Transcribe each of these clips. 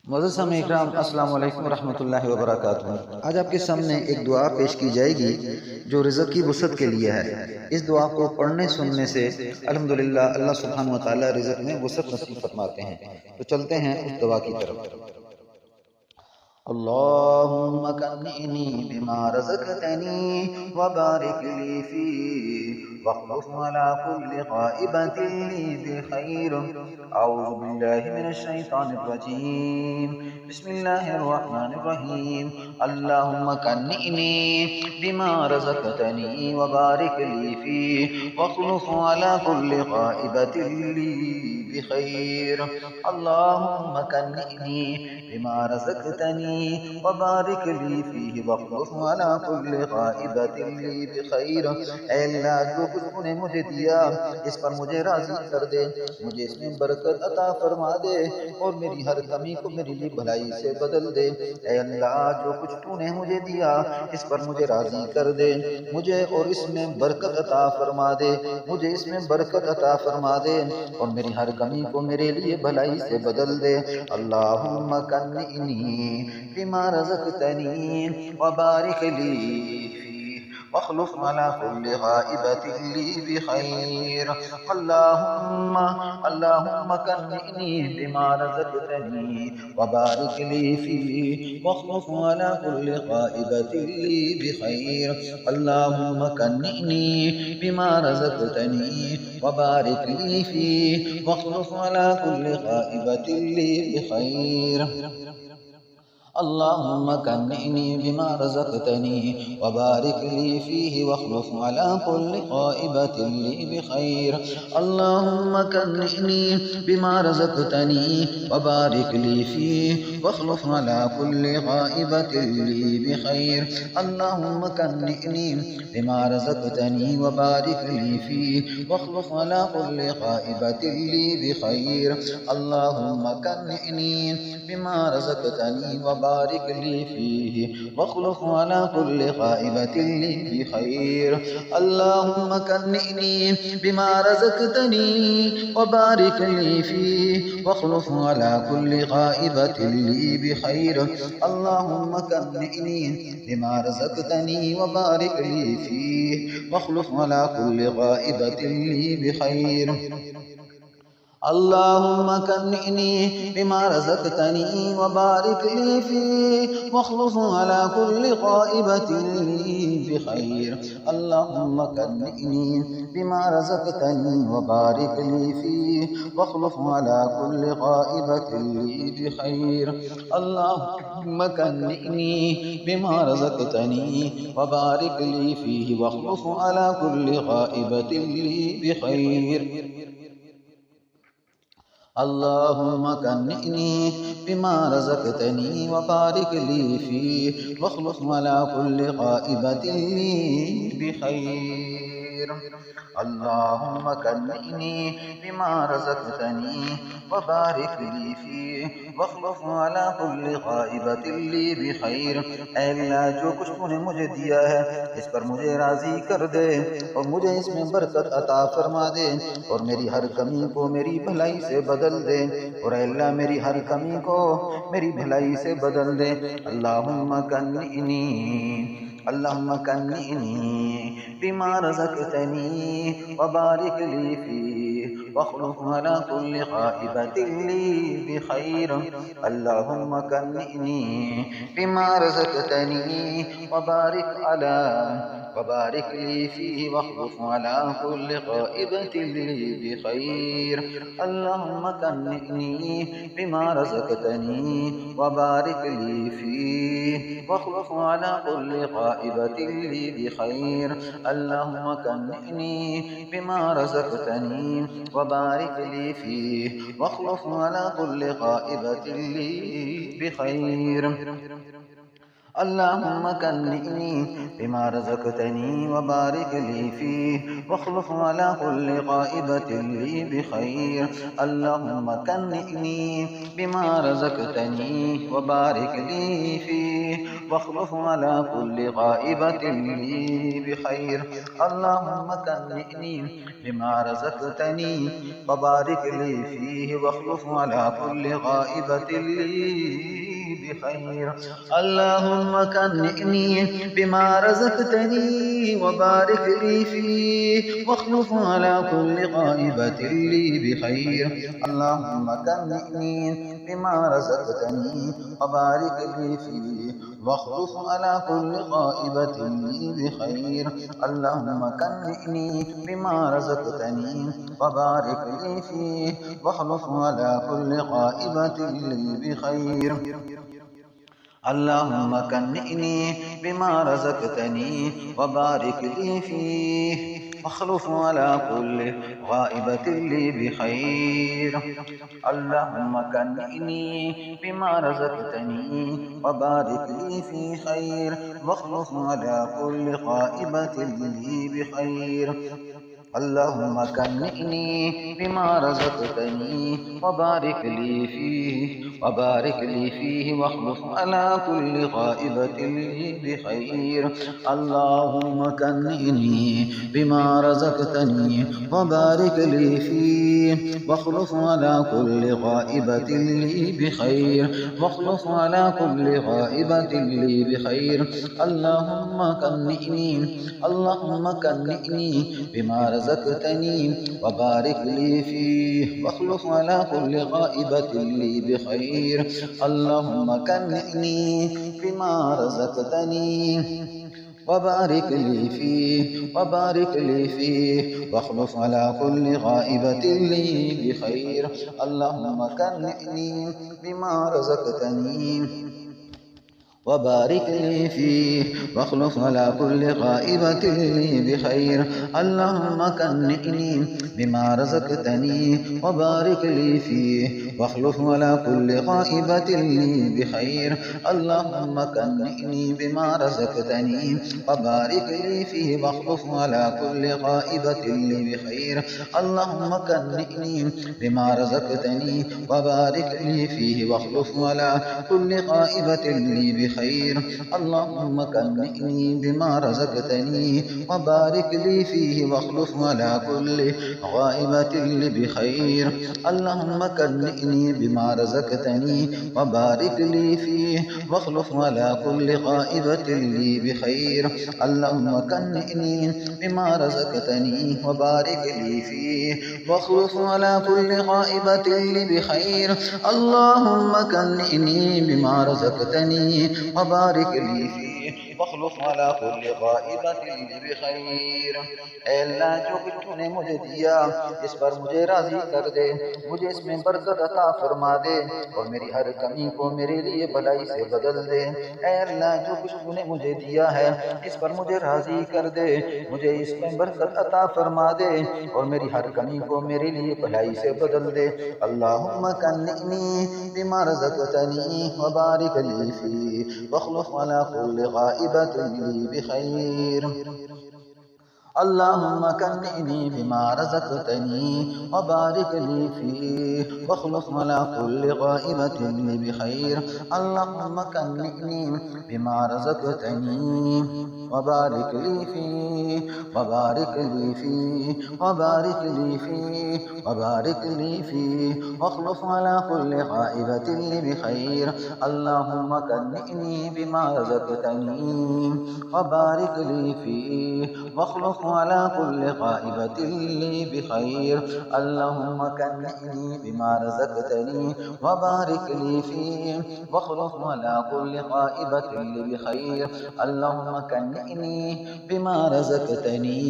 मुअज़्ज़ज़ सामीईन इकराम, अस्सलामु अलैकुम रहमतुल्लाहि व बरकातुहू। आज आपके सामने एक दुआ पेश की जाएगी जो रिज़्क़ की वसअत के लिए है। इस दुआ को पढ़ने सुनने से अल्हम्दुलिल्लाह अल्लाह सुब्हानहू व तआला रिज़्क़ में वसअत नसीब फरमाते हैं। तो चलते हैं उस दुआ की तरफ। अल्लाहुम्मा कन्निनी बिमा रज़क़तनी व बारिक ली फीह वख्लुफ़ अला कुल्लि ग़ाइबतिन ली बिखैर। औज़ु बिल्लाहि मिनश शैतानिर रजीम। बिस्मिल्लाहिर रहमानिर रहीम। अल्लाहुम्मा कन्निनी बिमा रज़क़तनी व बारिक ली फीह वख्लुफ़ अला कुल्लि ग़ाइबतिन ली बिखैर। अल्लाहुम्मा कन्निनी बिमा रज़क़तनी व बारिक ली फीह वख्लुफ़ अला कुल्लि ग़ाइबतिन ली बिखैर। ऐ अल्लाह, जो कुछ तूने मुझे दिया इस पर मुझे राज़ी कर दे, मुझे इसमें बरकत अता फरमा दे और मेरी हर कमी को मेरे लिए भलाई से बदल दे। ऐ अल्लाह, जो कुछ तूने मुझे दिया इस पर मुझे राज़ी कर दे, मुझे और इसमें बरकत अता फरमा दे, मुझे इसमें बरकत अता फरमा दे और मेरी हर कमी को मेरे लिए भलाई से बदल दे। अल्लाहुम्मा कन्निनी बिमा रज़क़तनी व बारिक ली फीह वख्लुफ़ अला कुल्लि ग़ाइबतिन ली बिखैर। अल्लाहुम्मा कन्निनी बिमा रज़क़तनी व बारिक ली फीह वख्लुफ़ अला कुल्लि ग़ाइबतिन ली बिखैर। अल्लाहुम्मा कन्निनी बिमा रज़क़तनी व बारिक ली फीह वख्लुफ़ अला कुल्लि ग़ाइबतिन ली बिखैर। अल्लाहुम्मा कन्निनी बिमा रज़क़तनी व बारिक ली फीह वख्लुफ़ अला कुल्लि ग़ाइबतिन ली बिखैर। अल्लाहुम्मा कन्निनी बिमा रज़क़तनी व बारिक ली फीह वख्लुफ़ अला कुल्लि ग़ाइबतिन ली बिखैर। अल्लाहुम्मा कन्निनी बिमा रज़क़तनी व बारिक ली फीह वख्लुफ़ अला कुल्लि ग़ाइबतिन ली बिखैर। अल्लाहुम्मा कन्निनी बिमा रज़क़तनी व बारिक ली फीह वख्लुफ़ अला कुल्लि ग़ाइबतिन ली बिखैर। अल्लाहुम्मा कन्निनी बिमा रज़क़तनी व बारिक ली फीह वख्लुफ़ अला कुल्लि ग़ाइबतिन ली बिखैर। अल्लाहुम्मा कन्निनी बिमा रज़क़तनी व बारिक ली फीह वख्लुफ़ अला कुल्लि ग़ाइबतिन ली बिखैर। अल्लाहुम्मा कन्निनी बिमा रज़क़तनी व बारिक ली फीह वख्लुफ़ अला कुल्लि ग़ाइबतिन ली बिखैर। अल्लाहुम्मा कन्निनी बिमा रज़क़तनी व बारिक ली फीह वख्लुफ़ अला कुल्लि ग़ाइबतिन ली बिखैर। अल्लाहुम्मा कन्निनी बिमा रज़क़तनी व बारिक ली फीह वख्लुफ़ अला कुल्लि ग़ाइबतिन ली बिखैर। अल्लाहुम्मा कन्निनी बिमा रज़क़तनी व बारिक ली फीह वख्लुफ़ अला कुल्लि ग़ाइबतिन ली बिखैर। अल्लाहुम्मा कन्निनी बिमा रज़क़तनी व बारिक ली फीह वख्लुफ़ अला कुल्लि ग़ाइबतिन ली बिखैर। ऐ अल्लाह, जो कुछ तूने मुझे दिया है इस पर मुझे राज़ी कर दे और मुझे इसमें बरकत अता फरमा दे और मेरी हर कमी को मेरी भलाई से बदल दे और ऐ अल्लाह, मेरी हर कमी को मेरी भलाई से बदल दे। अल्लाहुम्मा कन्निनी बिमा रज़क़तनी व बारिक ली फीह वख्लुफ़ अला कुल्लि ग़ाइबतिन ली बिखैर। अल्लाहुम्मा कन्निनी बिमा रज़क़तनी व बारिक ली फीह वख्लुफ़ अला कुल्लि ग़ाइबतिन ली बिखैर। अल्लाहुम्मा कन्निनी बिमा रज़क़तनी व बारिक ली फीह वख्लुफ़ अला कुल्लि ग़ाइबतिन ली बिखैर। अल्लाहुम्मा कन्निनी बिमा रज़क़तनी व बारिक ली फीह वख्लुफ़ अला कुल्लि ग़ाइबतिन ली बिखैर। اللهم كنئني بما رزقتني وبارك لي فيه واخلف على كل غائبة لي بخير. اللهم كنئني بما رزقتني وبارك لي فيه واخلف على كل غائبة لي بخير. اللهم كنئني بما رزقتني وبارك لي فيه واخلف على كل غائبة لي بخير. اللهم كنئني بما رزقتني وبارك لي فيه واخلف على كل غائبة لي بخير. اللهم كنئني بما رزقتني وبارك لي فيه واخلف على كل غائبة لي بخير. اللهم كنئني بما رزقتني وبارك لي فيه واخلف على كل غائبة لي بخير. اللهم كنئني بما رزقتني وبارك لي فيه واخلف على كل غائبة لي بخير. اللهم كنئني بما رزقتني وبارك لي في خير واخلف على كل غائبة لي بخير. اللهم كنئني بما رزقتني وبارك لي فيه واخلف على كل غائبة لي بخير. اللهم كنئني بما رزقتني وبارك لي فيه واخلف على كل غائبة لي بخير واخلف على كل غائبة لي بخير. اللهم كنئني بما رزقتني وبارك لي فيه واخلف على كل غائبة لي بخير. اللهم كنئني بما رزقتني وبارك لي فيه واخلف على كل غائبة لي بخير. اللهم كنئني بما رزقتني وبارك لي فيه واخلف على كل غائبة لي بخير. اللهم كنئني بما رزقتني وبارك لي فيه واخلف على كل غائبة لي بخير. اللهم كنئني بما رزقتني وبارك لي فيه واخلف على كل غائبة لي بخير. اللهم كنئني بما رزقتني وبارك لي فيه واخلف على كل غائبة لي بخير. اللهم كنئني بما رزقتني وبارك لي فيه واخلف على كل غائبة لي بخير. اللهم كنئني بما رزقتني وبارك لي فيه واخلف على كل غائبة لي بخير. اللهم كنئني بما رزقتني وبارك لي فيه واخلف على كل غائبة لي بخير. اللهم كنئني بما رزقتني وبارك لي فيه واخلف على كل غائبة لي بخير. اے اللہ جو کچھ تو نے مجھے دیا اس پر مجھے راضی کر دے، مجھے اس میں برکت عطا فرما دے اور میری ہر کمی کو میرے لیے بھلائی سے بدل دے۔ اے اللہ جو کچھ تو نے مجھے دیا ہے اس پر مجھے راضی کر دے، مجھے اس میں برکت عطا فرما دے اور میری ہر کمی کو میرے لیے بھلائی سے بدل دے۔ اللہم کنئنی بما رزقتنی وبارک لی فیہ واخلف علی كل غائبة لي بخير. اللهم كنئني بما رزقتني وبارك لي فيه واخلف على كل غائبة لي بخير. اللهم كنئني بما رزقتني وبارك لي فيه واخلف على كل غائبة لي بخير. اللهم كنئني بما رزقتني وبارك لي فيه واخلف على كل غائبة لي بخير. اللهم كنئني بما رزقتني وبارك لي فيه واخلف على كل غائبة لي بخير. اللهم كنئني بما رزقتني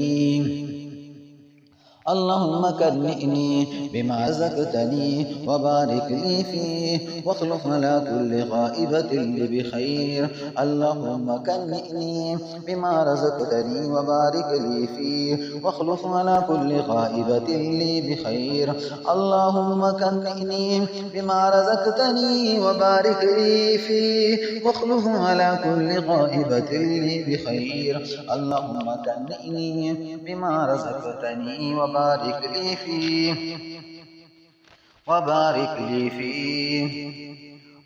اللهم كنئني بما رزقتني وبارك لي فيه واخلف على كل غائبة لي بخير. اللهم كنئني بما رزقتني وبارك لي فيه واخلف على كل غائبة لي بخير. اللهم كنئني بما رزقتني وبارك لي فيه واخلف على كل غائبة لي بخير. اللهم كنئني بما رزقتني وبارك لي فيه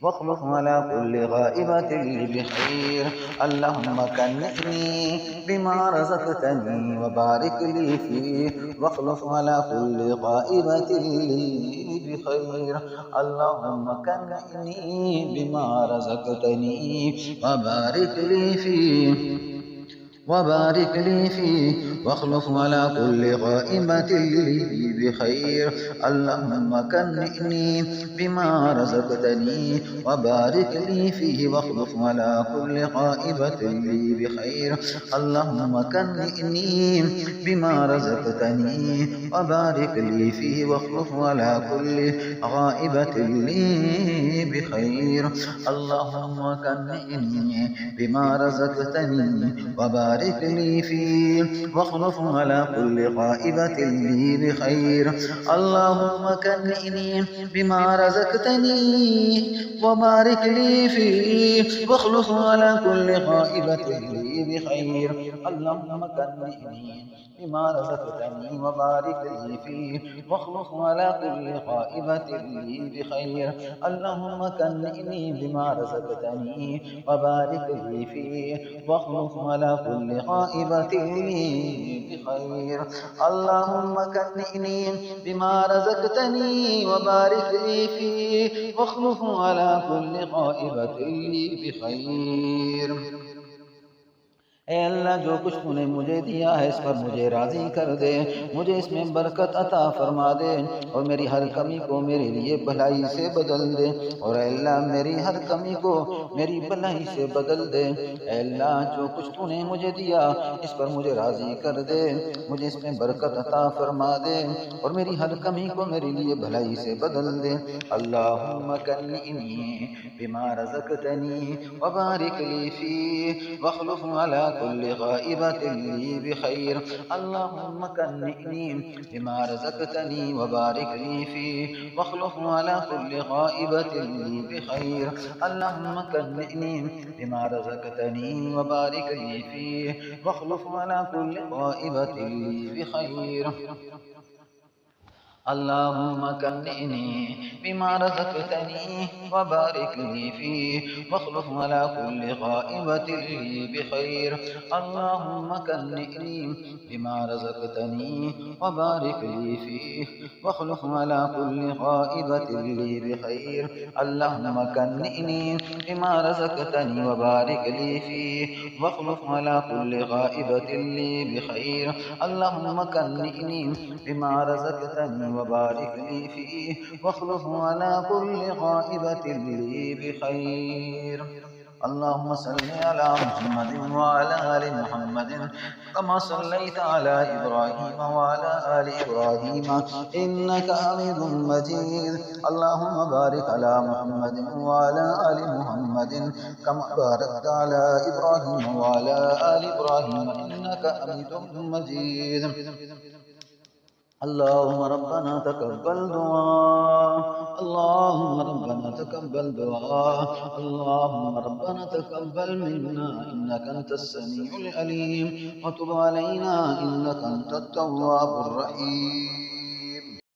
واخلف على كل غائبة لي بخير. اللهم كنئني بما رزقتني وبارك لي فيه واخلف على كل غائبة لي بخير. اللهم كنئني بما رزقتني وبارك لي فيه واخلف على كل غائبة لي بخير. اللهم كنئني بما رزقتني وبارك لي فيه واخلف على كل غائبة لي بخير. اللهم كنئني بما رزقتني وبارك لي فيه واخلف على كل غائبة لي بخير. اللهم كنئني بما رزقتني وبارك لي فيه واخلف على كل غائبة لي بخير. اللهم كنئني بما رزقتني وبارك لي فيه واخلف على كل غائبة لي بخير. اللهم كنئني بما رزقتني وبارك لي فيه واخلف على كل غائبة لي بخير. اللهم كنئني بما رزقتني وبارك لي فيه واخلف على كل غائبة لي بخير. اللهم كنئني بما رزقتني وبارك لي فيه واخلف على كل غائبة لي بخير. ऐ अल्लाह जो कुछ तूने मुझे दिया है इस पर मुझे राज़ी कर दे, मुझे इसमें बरकत अता फरमा दे और मेरी हर कमी को मेरे लिए भलाई से बदल दे। और अल्लाह मेरी हर कमी को मेरी भलाई से बदल दे। अल्लाह जो कुछ तूने मुझे दिया इस पर मुझे राज़ी कर दे, मुझे इसमें बरकत अता फरमा दे और मेरी हर कमी को मेरे लिए भलाई से बदल दे। अल्लाहुम्मा कन्निनी बिमा रज़क़तनी वबारिक ली फीह वख़्लुफ़ अला कुल्लि ग़ाइबतिन ली बिख़ैर। अल्लाहुम्मा कन्निनी बिमा रज़क़तनी वबारिक ली फीह वख़्लुफ़ अला कुल्लि ग़ाइबतिन ली बिख़ैर। अल्लाहुम्मा कन्निनी बिमा रज़क़तनी वबारिक ली फीह वख़्लुफ़ अला कुल्लि ग़ाइबतिन ली बिख़ैर। अल्लाहुम्मा कन्निनी बिमा रज़क़तनी वबारिक ली फीह वख़्लुफ़ अला कुल्लि ग़ाइबतिन ली बिख़ैर। अल्लाहुम्मा कन्निनी बिमा रज़क़तनी वबारिक ली फीह वख़्लुफ़ अला कुल्लि ग़ाइबतिन ली बिख़ैर। अल्लाहुम्मा कन्निनी बिमा रज़क़तनी वबारिक ली फीह वख़्लुफ़ अला कुल्लि ग़ाइबतिन ली बिख़ैर। अल्लाहुम्मा कन्निनी बिमा रज़क़तनी वबारिक ली फीह वख़्लुफ़ अला कुल्लि ग़ाइबतिन ली बिख़ैर। अल्लाहुम्मा सल्लि अला मुहम्मदिन व अला आलि मुहम्मदिन कमा सल्लैता अला इब्राहीम व अला आलि इब्राहीम इन्नका हमीदुम मजीद। अल्लाहुम्मा बारिक अला मुहम्मदिन व अला आलि मुहम्मदिन कमा बारकता अला इब्राहीम व अला आलि इब्राहीम इन्नका हमीदुम मजीद। अल्लाहुम्मा रब्बना तक़ब्बल दुआ, अल्लाहुम्मा रब्बना तक़ब्बल दुआ, अल्लाहुम्मा रब्बना तक़ब्बल मिन्ना इन्नका अंतस समीउल अलीम व तुब अलैना इन्नका अंतत तव्वाबुर रहीम।